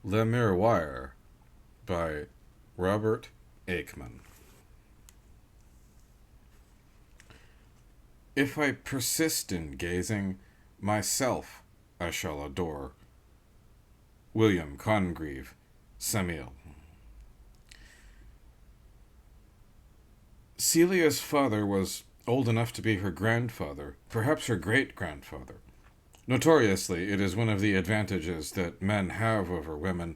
Le Miroir by Robert Aickman. If I persist in gazing, myself I shall adore. William Congreve, Samuel. Celia's father was old enough to be her grandfather, perhaps her great-grandfather. Notoriously, it is one of the advantages that men have over women.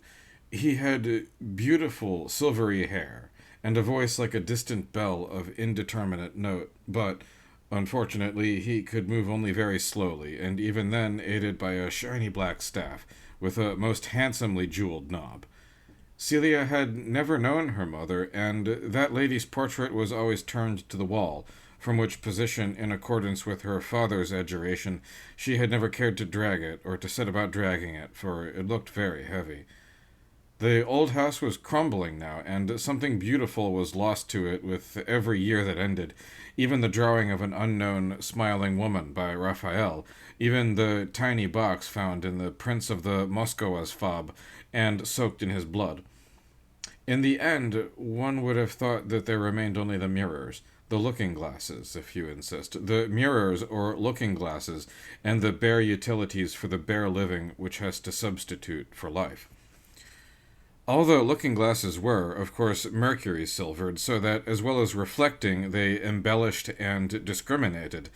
He had beautiful silvery hair and a voice like a distant bell of indeterminate note, but unfortunately he could move only very slowly, and even then aided by a shiny black staff with a most handsomely jeweled knob. Celia had never known her mother, and that lady's portrait was always turned to the wall, from which position, in accordance with her father's adjuration, she had never cared to drag it, or to set about dragging it, for it looked very heavy. The old house was crumbling now, and something beautiful was lost to it with every year that ended. Even the drawing of an unknown smiling woman by Raphael, even the tiny box found in the Prince of the Moskowa's fob, and soaked in his blood. In the end, one would have thought that there remained only the mirrors, the looking glasses, if you insist, the mirrors or looking glasses, and the bare utilities for the bare living which has to substitute for life. Although looking glasses were, of course, mercury silvered, so that, as well as reflecting, they embellished and discriminated.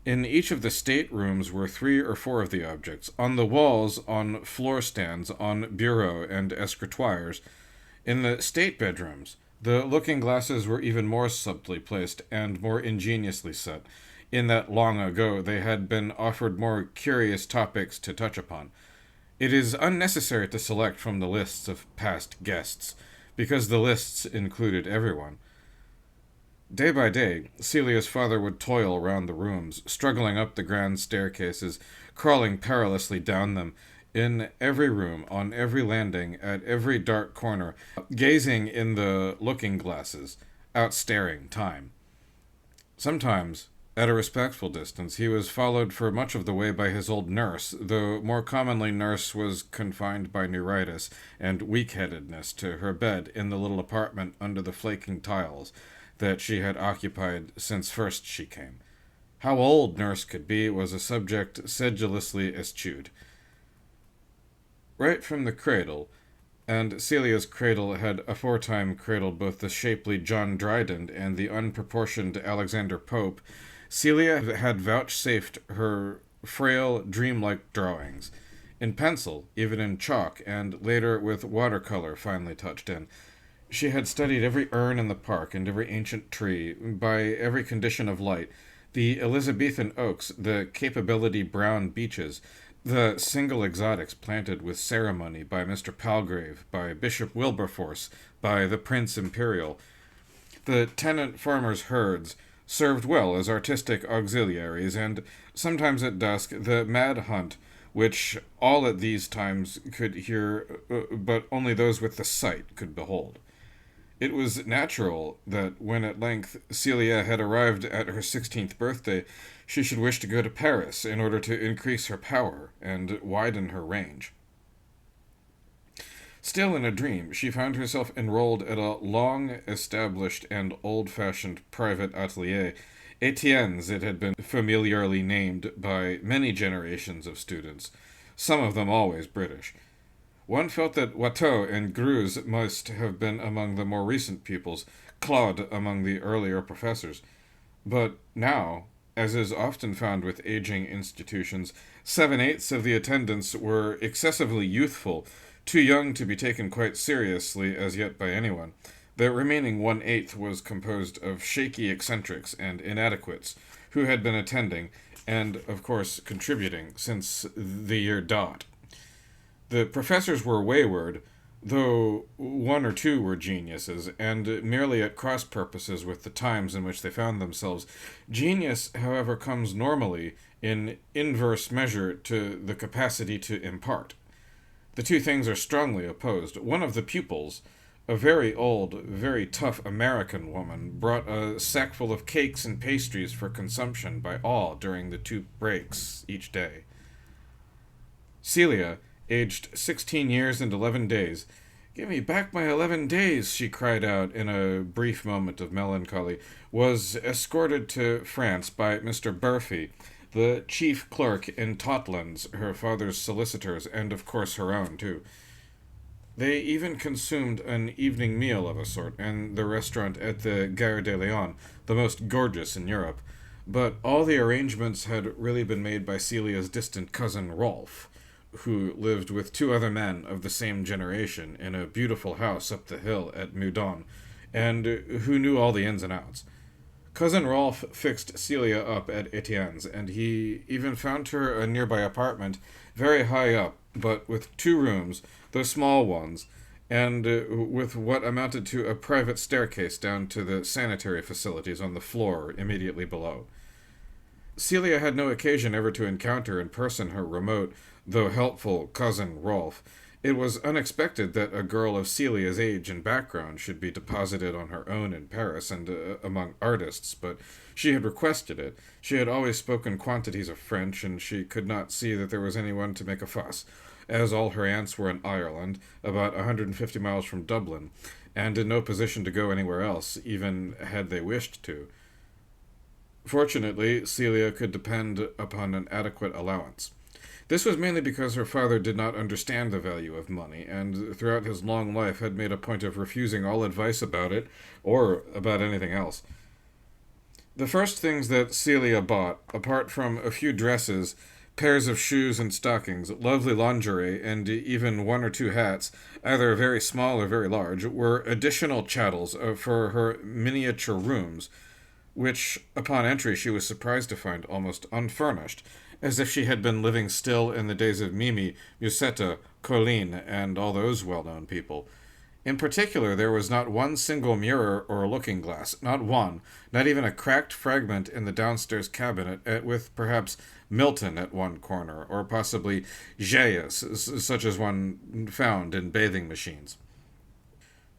In each of the staterooms were 3 or 4 of the objects, on the walls, on floor stands, on bureaux and escritoires. In the state bedrooms, the looking glasses were even more subtly placed and more ingeniously set, in that long ago they had been offered more curious topics to touch upon. It is unnecessary to select from the lists of past guests, because the lists included everyone. Day by day, Celia's father would toil round the rooms, struggling up the grand staircases, crawling perilously down them, in every room, on every landing, at every dark corner, gazing in the looking glasses, outstaring time. Sometimes, at a respectful distance, he was followed for much of the way by his old nurse, though more commonly nurse was confined by neuritis and weak-headedness to her bed in the little apartment under the flaking tiles that she had occupied since first she came. How old nurse could be was a subject sedulously eschewed. Right from the cradle, and Celia's cradle had aforetime cradled both the shapely John Dryden and the unproportioned Alexander Pope, Celia had vouchsafed her frail, dreamlike drawings, in pencil, even in chalk, and later with watercolor finely touched in. She had studied every urn in the park and every ancient tree, by every condition of light, the Elizabethan oaks, the capability brown beeches, the single exotics planted with ceremony by Mr. Palgrave, by Bishop Wilberforce, by the Prince Imperial. The tenant farmers' herds served well as artistic auxiliaries, and sometimes at dusk the mad hunt, which all at these times could hear, but only those with the sight could behold. It was natural that when at length Celia had arrived at her 16th birthday, she should wish to go to Paris in order to increase her power and widen her range. Still in a dream, she found herself enrolled at a long-established and old-fashioned private atelier. Etienne's it had been familiarly named by many generations of students, some of them always British. One felt that Watteau and Greuze must have been among the more recent pupils, Claude among the earlier professors. But now, as is often found with aging institutions, 7/8 of the attendants were excessively youthful, too young to be taken quite seriously as yet by anyone. The remaining 1/8 was composed of shaky eccentrics and inadequates, who had been attending, and, of course, contributing, since the year dot. The professors were wayward, though 1 or 2 were geniuses, and merely at cross purposes with the times in which they found themselves. Genius, however, comes normally in inverse measure to the capacity to impart. The two things are strongly opposed. One of the pupils, a very old, very tough American woman, brought a sackful of cakes and pastries for consumption by all during the 2 breaks each day. Celia, aged 16 years and 11 days. Give me back my 11 days, she cried out in a brief moment of melancholy, was escorted to France by Mr. Burfey, the chief clerk in Totlands, her father's solicitors, and of course her own, too. They even consumed an evening meal of a sort in the restaurant at the Gare de Lyon, the most gorgeous in Europe. But all the arrangements had really been made by Celia's distant cousin Rolf, who lived with two other men of the same generation in a beautiful house up the hill at Meudon, and who knew all the ins and outs. Cousin Rolf fixed Celia up at Etienne's, and he even found her a nearby apartment, very high up, but with two rooms, though small ones, and with what amounted to a private staircase down to the sanitary facilities on the floor immediately below. Celia had no occasion ever to encounter in person her remote, though helpful, cousin Rolf. It was unexpected that a girl of Celia's age and background should be deposited on her own in Paris and among artists, but she had requested it. She had always spoken quantities of French, and she could not see that there was anyone to make a fuss, as all her aunts were in Ireland, about 150 miles from Dublin, and in no position to go anywhere else, even had they wished to. Fortunately, Celia could depend upon an adequate allowance. This was mainly because her father did not understand the value of money, and throughout his long life had made a point of refusing all advice about it, or about anything else. The first things that Celia bought, apart from a few dresses, pairs of shoes and stockings, lovely lingerie, and even one or two hats, either very small or very large, were additional chattels for her miniature rooms, which, upon entry, she was surprised to find almost unfurnished, as if she had been living still in the days of Mimi, Musetta, Colline, and all those well-known people. In particular, there was not one single mirror or looking-glass, not one, not even a cracked fragment in the downstairs cabinet, with perhaps Milton at one corner, or possibly Jaius, such as one found in bathing machines.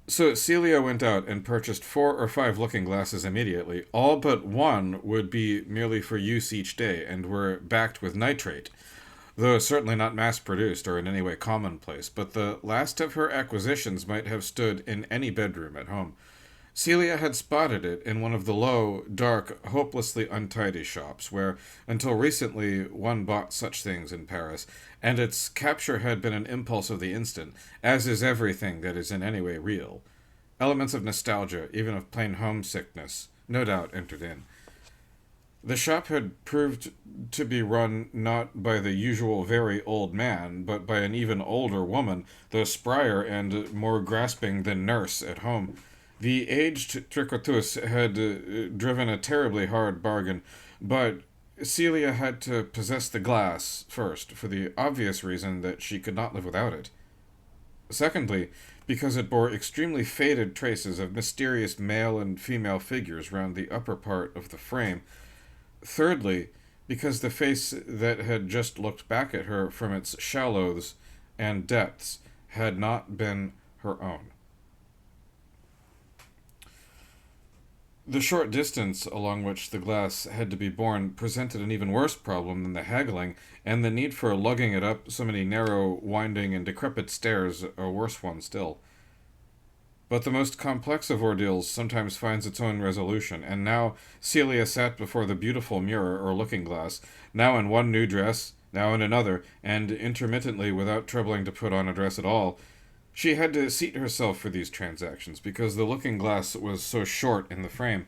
So Celia went out and purchased 4 or 5 looking-glasses immediately. All but one would be merely for use each day, and were backed with nitrate, though certainly not mass-produced or in any way commonplace, but the last of her acquisitions might have stood in any bedroom at home. Celia had spotted it in one of the low, dark, hopelessly untidy shops, where, until recently, one bought such things in Paris, and its capture had been an impulse of the instant, as is everything that is in any way real. Elements of nostalgia, even of plain homesickness, no doubt entered in. The shop had proved to be run not by the usual very old man, but by an even older woman, though sprier and more grasping than nurse at home. The aged tricoteuse had driven a terribly hard bargain, but Celia had to possess the glass first, for the obvious reason that she could not live without it. Secondly, because it bore extremely faded traces of mysterious male and female figures round the upper part of the frame. Thirdly, because the face that had just looked back at her from its shallows and depths had not been her own. The short distance along which the glass had to be borne presented an even worse problem than the haggling, and the need for lugging it up so many narrow, winding, and decrepit stairs a worse one still. But the most complex of ordeals sometimes finds its own resolution, and now Celia sat before the beautiful mirror or looking-glass, now in one new dress, now in another, and intermittently without troubling to put on a dress at all. She had to seat herself for these transactions, because the looking-glass was so short in the frame.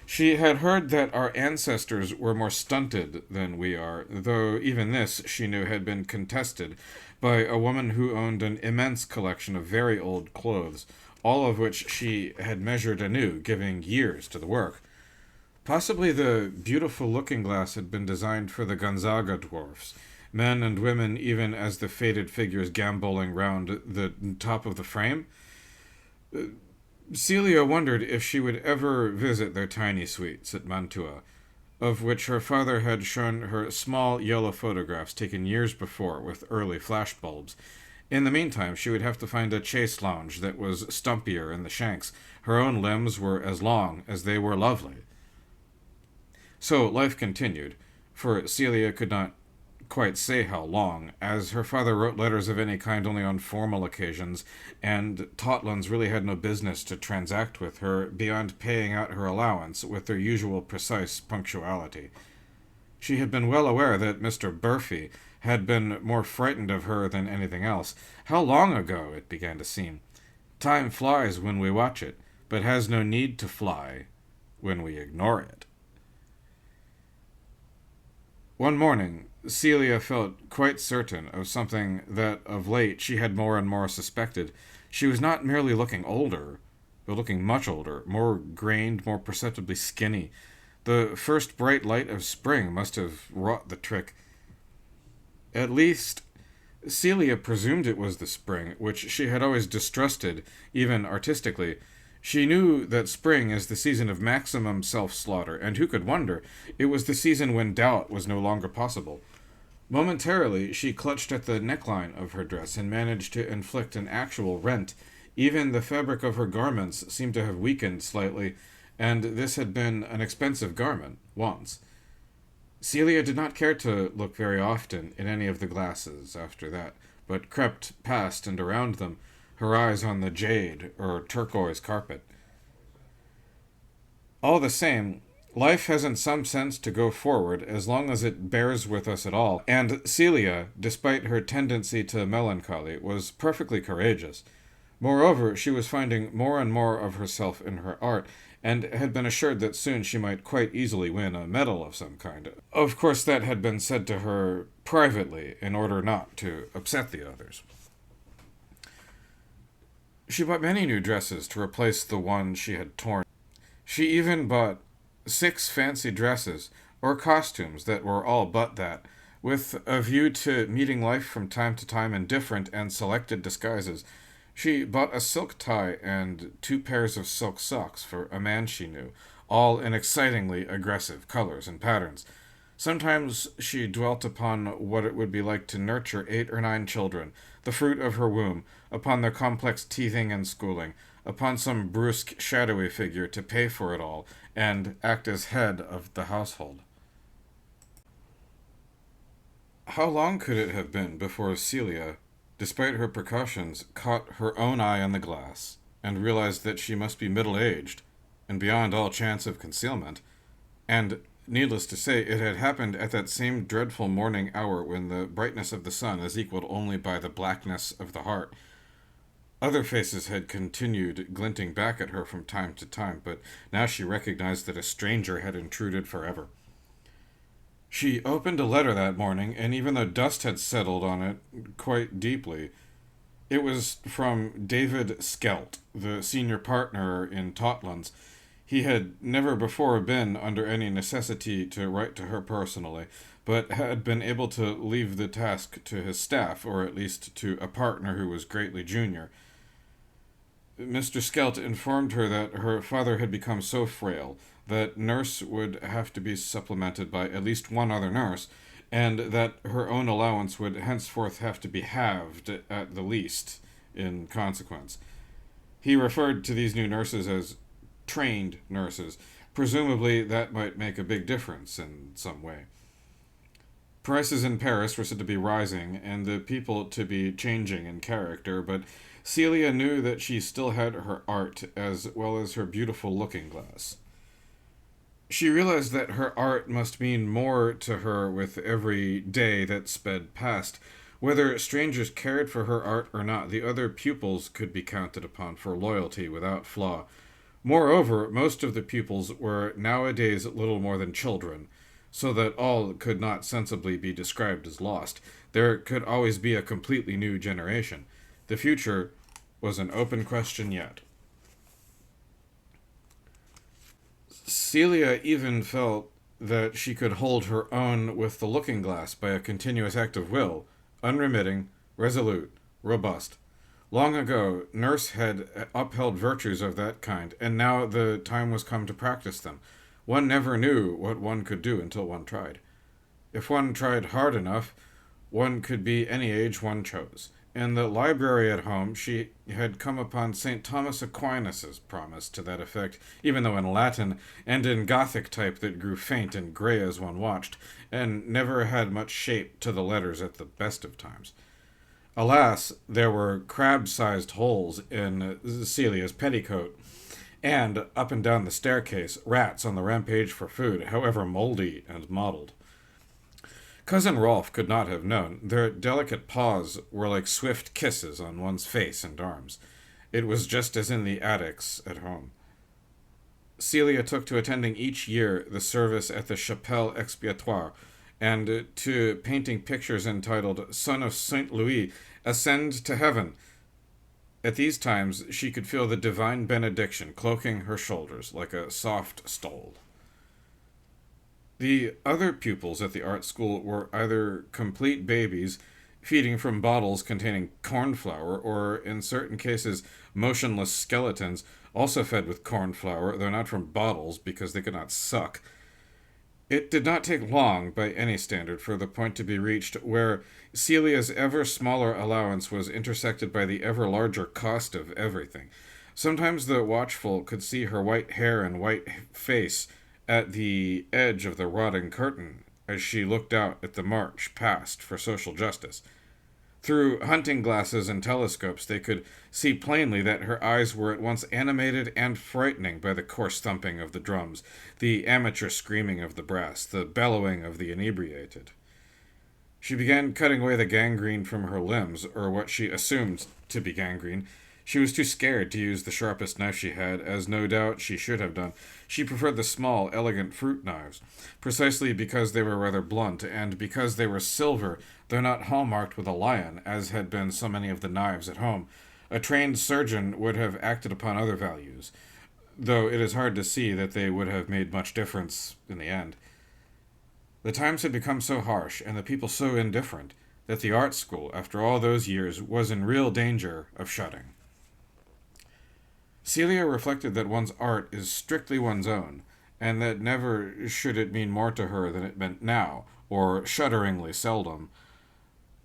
She had heard that our ancestors were more stunted than we are, though even this, she knew, had been contested by a woman who owned an immense collection of very old clothes, all of which she had measured anew, giving years to the work. Possibly the beautiful looking-glass had been designed for the Gonzaga dwarfs, men and women even as the faded figures gambolling round the top of the frame. Celia wondered if she would ever visit their tiny suites at Mantua, of which her father had shown her small yellow photographs taken years before with early flashbulbs. In the meantime, she would have to find a chaise lounge that was stumpier in the shanks. Her own limbs were as long as they were lovely. So life continued, for Celia could not quite say how long, as her father wrote letters of any kind only on formal occasions, and Totlands really had no business to transact with her beyond paying out her allowance with their usual precise punctuality. She had been well aware that Mr. Burfey had been more frightened of her than anything else. How long ago, it began to seem. Time flies when we watch it, but has no need to fly when we ignore it. One morning, Celia felt quite certain of something that of late she had more and more suspected. She was not merely looking older, but looking much older, more grained, more perceptibly skinny. The first bright light of spring must have wrought the trick. At least, Celia presumed it was the spring, which she had always distrusted, even artistically. She knew that spring is the season of maximum self-slaughter, and who could wonder? It was the season when doubt was no longer possible. Momentarily, she clutched at the neckline of her dress and managed to inflict an actual rent. Even the fabric of her garments seemed to have weakened slightly, and this had been an expensive garment, once. Celia did not care to look very often in any of the glasses after that, but crept past and around them, her eyes on the jade or turquoise carpet. All the same, life has in some sense to go forward as long as it bears with us at all, and Celia, despite her tendency to melancholy, was perfectly courageous. Moreover, she was finding more and more of herself in her art, and had been assured that soon she might quite easily win a medal of some kind. Of course, that had been said to her privately in order not to upset the others. She bought many new dresses to replace the one she had torn. She even bought 6 fancy dresses, or costumes that were all but that, with a view to meeting life from time to time in different and selected disguises. She bought a silk tie and 2 pairs of silk socks for a man she knew, all in excitingly aggressive colors and patterns. Sometimes she dwelt upon what it would be like to nurture 8 or 9 children, the fruit of her womb, upon their complex teething and schooling, upon some brusque, shadowy figure to pay for it all, and act as head of the household. How long could it have been before Celia, despite her precautions, caught her own eye on the glass, and realized that she must be middle-aged, and beyond all chance of concealment, and needless to say, it had happened at that same dreadful morning hour when the brightness of the sun is equaled only by the blackness of the heart. Other faces had continued glinting back at her from time to time, but now she recognized that a stranger had intruded forever. She opened a letter that morning, and even though dust had settled on it quite deeply, it was from David Skelt, the senior partner in Totlands. He had never before been under any necessity to write to her personally, but had been able to leave the task to his staff, or at least to a partner who was greatly junior. Mr. Skelt informed her that her father had become so frail that nurse would have to be supplemented by at least one other nurse, and that her own allowance would henceforth have to be halved at the least in consequence. He referred to these new nurses as trained nurses. Presumably that might make a big difference in some way. Prices in Paris were said to be rising, and the people to be changing in character, but Celia knew that she still had her art as well as her beautiful looking-glass. She realized that her art must mean more to her with every day that sped past. Whether strangers cared for her art or not, the other pupils could be counted upon for loyalty without flaw. Moreover, most of the pupils were nowadays little more than children, so that all could not sensibly be described as lost. There could always be a completely new generation. The future was an open question yet. Celia even felt that she could hold her own with the looking-glass by a continuous act of will, unremitting, resolute, robust. Long ago, nurse had upheld virtues of that kind, and now the time was come to practice them. One never knew what one could do until one tried. If one tried hard enough, one could be any age one chose, In the library at home, she had come upon St. Thomas Aquinas's promise to that effect, even though in Latin, and in Gothic type that grew faint and gray as one watched, and never had much shape to the letters at the best of times. Alas, there were crab-sized holes in Celia's petticoat, and up and down the staircase, rats on the rampage for food, however moldy and mottled. Cousin Rolf could not have known. Their delicate paws were like swift kisses on one's face and arms. It was just as in the attics at home. Celia took to attending each year the service at the Chapelle Expiatoire, and to painting pictures entitled Son of Saint Louis, Ascend to Heaven. At these times she could feel the divine benediction cloaking her shoulders like a soft stole. The other pupils at the art school were either complete babies, feeding from bottles containing corn flour, or, in certain cases, motionless skeletons, also fed with corn flour, though not from bottles because they could not suck. It did not take long, by any standard, for the point to be reached where Celia's ever smaller allowance was intersected by the ever larger cost of everything. Sometimes the watchful could see her white hair and white face at the edge of the rotting curtain as she looked out at the march past for social justice. Through hunting glasses and telescopes they could see plainly that her eyes were at once animated and frightening by the coarse thumping of the drums, the amateur screaming of the brass, the bellowing of the inebriated. She began cutting away the gangrene from her limbs, or what she assumed to be gangrene. She was too scared to use the sharpest knife she had, as no doubt she should have done. She preferred the small, elegant fruit knives, precisely because they were rather blunt, and because they were silver, though not hallmarked with a lion, as had been so many of the knives at home. A trained surgeon would have acted upon other values, though it is hard to see that they would have made much difference in the end. The times had become so harsh, and the people so indifferent, that the art school, after all those years, was in real danger of shutting. Celia reflected that one's art is strictly one's own, and that never should it mean more to her than it meant now, or shudderingly seldom.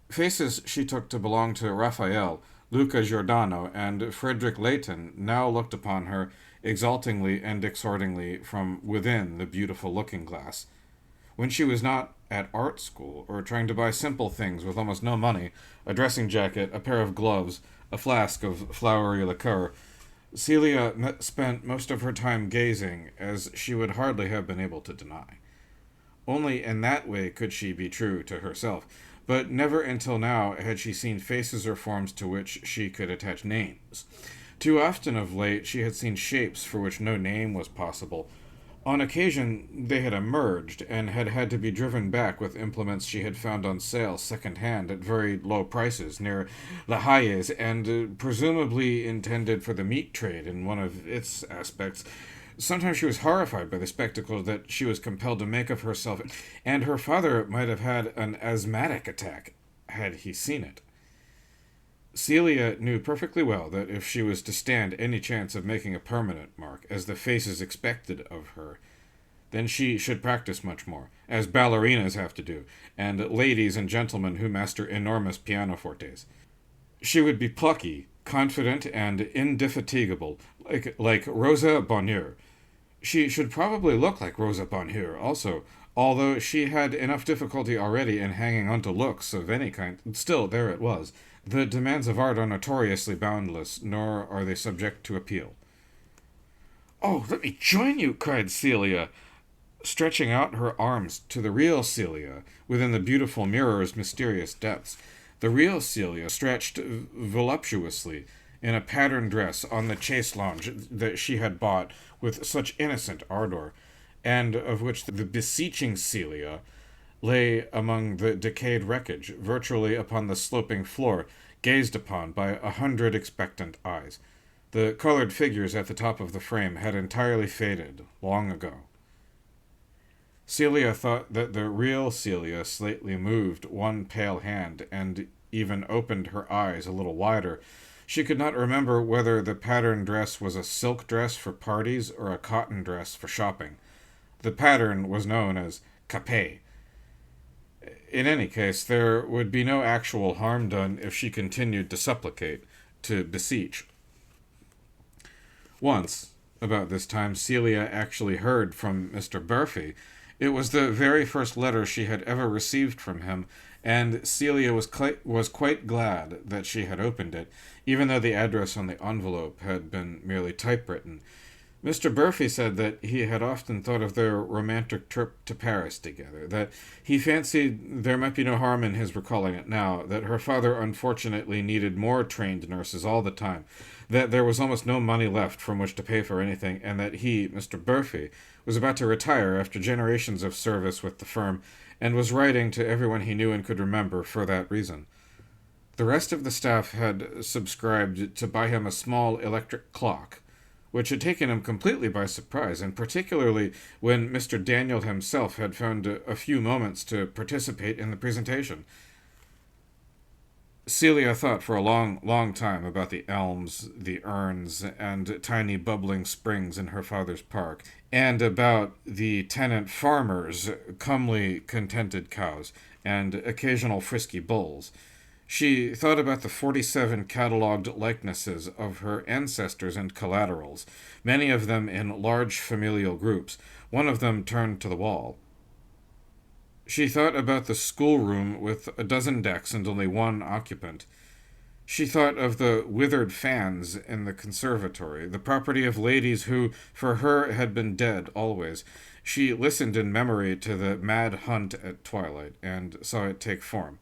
Faces she took to belong to Raphael, Luca Giordano, and Frederick Leighton now looked upon her exultingly and exhortingly from within the beautiful looking-glass. When she was not at art school, or trying to buy simple things with almost no money, a dressing jacket, a pair of gloves, a flask of flowery liqueur, Celia spent most of her time gazing, as she would hardly have been able to deny. Only in that way could she be true to herself, but never until now had she seen faces or forms to which she could attach names. Too often of late she had seen shapes for which no name was possible. On occasion they had emerged, and had had to be driven back with implements she had found on sale second-hand at very low prices near La Hayes, and presumably intended for the meat trade in one of its aspects. Sometimes she was horrified by the spectacle that she was compelled to make of herself, and her father might have had an asthmatic attack had he seen it. Celia knew perfectly well that if she was to stand any chance of making a permanent mark, as the faces expected of her, then she should practice much more, as ballerinas have to do, and ladies and gentlemen who master enormous pianofortes. She would be plucky, confident, and indefatigable, like Rosa Bonheur. She should probably look like Rosa Bonheur also, although she had enough difficulty already in hanging on to looks of any kind. Still, there it was. The demands of art are notoriously boundless, nor are they subject to appeal. "Oh, let me join you!" cried Celia, stretching out her arms to the real Celia within the beautiful mirror's mysterious depths. The real Celia stretched voluptuously in a patterned dress on the chaise lounge that she had bought with such innocent ardor, and of which the beseeching Celia lay among the decayed wreckage, virtually upon the sloping floor, gazed upon by 100 expectant eyes. The colored figures at the top of the frame had entirely faded long ago. Celia thought that the real Celia slightly moved one pale hand, and even opened her eyes a little wider. She could not remember whether the pattern dress was a silk dress for parties or a cotton dress for shopping. The pattern was known as capé. In any case, there would be no actual harm done if she continued to supplicate, to beseech. Once, about this time, Celia actually heard from Mr. Burfey. It was the very first letter she had ever received from him, and Celia was quite glad that she had opened it, even though the address on the envelope had been merely typewritten. Mr. Burfey said that he had often thought of their romantic trip to Paris together, that he fancied there might be no harm in his recalling it now, that her father unfortunately needed more trained nurses all the time, that there was almost no money left from which to pay for anything, and that he, Mr. Burfey, was about to retire after generations of service with the firm, and was writing to everyone he knew and could remember for that reason. The rest of the staff had subscribed to buy him a small electric clock, which had taken him completely by surprise, and particularly when Mr. Daniel himself had found a few moments to participate in the presentation. Celia thought for a long, long time about the elms, the urns, and tiny bubbling springs in her father's park, and about the tenant farmers' comely, contented cows, and occasional frisky bulls. She thought about the 47 catalogued likenesses of her ancestors and collaterals, many of them in large familial groups, one of them turned to the wall. She thought about the schoolroom with a dozen decks and only one occupant. She thought of the withered fans in the conservatory, the property of ladies who, for her, had been dead always. She listened in memory to the mad hunt at twilight, and saw it take form.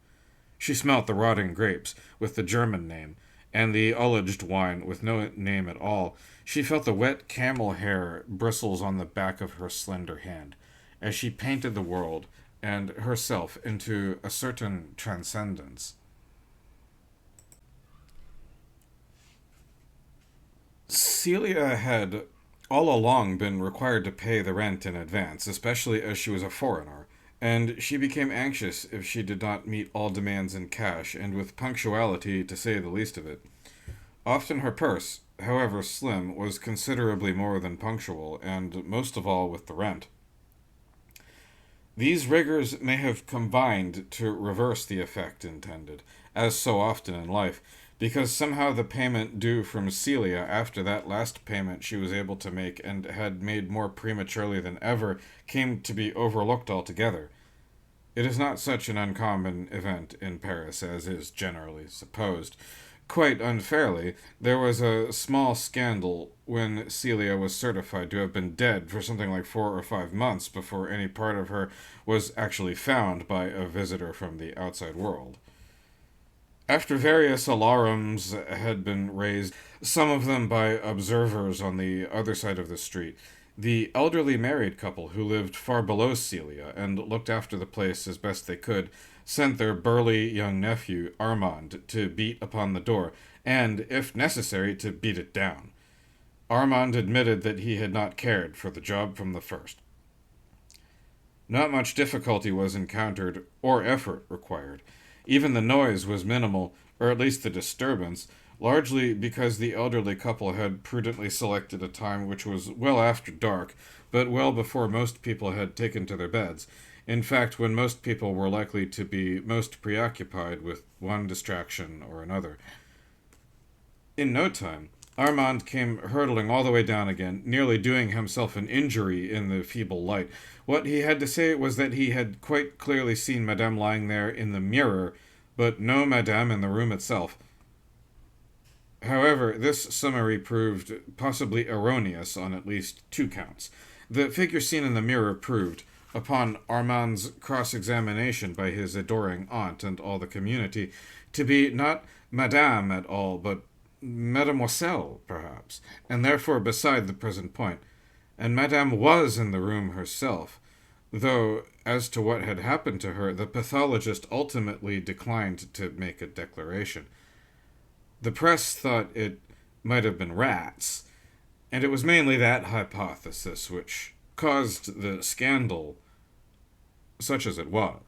She smelt the rotting grapes, with the German name, and the ullaged wine, with no name at all. She felt the wet camel hair bristles on the back of her slender hand, as she painted the world and herself into a certain transcendence. Celia had all along been required to pay the rent in advance, especially as she was a foreigner, and she became anxious if she did not meet all demands in cash, and with punctuality, to say the least of it. Often her purse, however slim, was considerably more than punctual, and most of all with the rent. These rigors may have combined to reverse the effect intended, as so often in life, because somehow the payment due from Celia after that last payment she was able to make and had made more prematurely than ever came to be overlooked altogether. It is not such an uncommon event in Paris as is generally supposed. Quite unfairly, there was a small scandal when Celia was certified to have been dead for something like 4 or 5 months before any part of her was actually found by a visitor from the outside world. After various alarums had been raised, some of them by observers on the other side of the street, the elderly married couple who lived far below Celia and looked after the place as best they could sent their burly young nephew, Armand, to beat upon the door, and, if necessary, to beat it down. Armand admitted that he had not cared for the job from the first. Not much difficulty was encountered, or effort required. Even the noise was minimal, or at least the disturbance, largely because the elderly couple had prudently selected a time which was well after dark, but well before most people had taken to their beds. In fact, when most people were likely to be most preoccupied with one distraction or another. In no time, Armand came hurtling all the way down again, nearly doing himself an injury in the feeble light. What he had to say was that he had quite clearly seen Madame lying there in the mirror, but no Madame in the room itself. However, this summary proved possibly erroneous on at least 2 counts. The figure seen in the mirror proved, upon Armand's cross-examination by his adoring aunt and all the community, to be not Madame at all, but Mademoiselle, perhaps, and therefore beside the present point. And Madame was in the room herself, though, as to what had happened to her, the pathologist ultimately declined to make a declaration. The press thought it might have been rats, and it was mainly that hypothesis which caused the scandal, such as it was.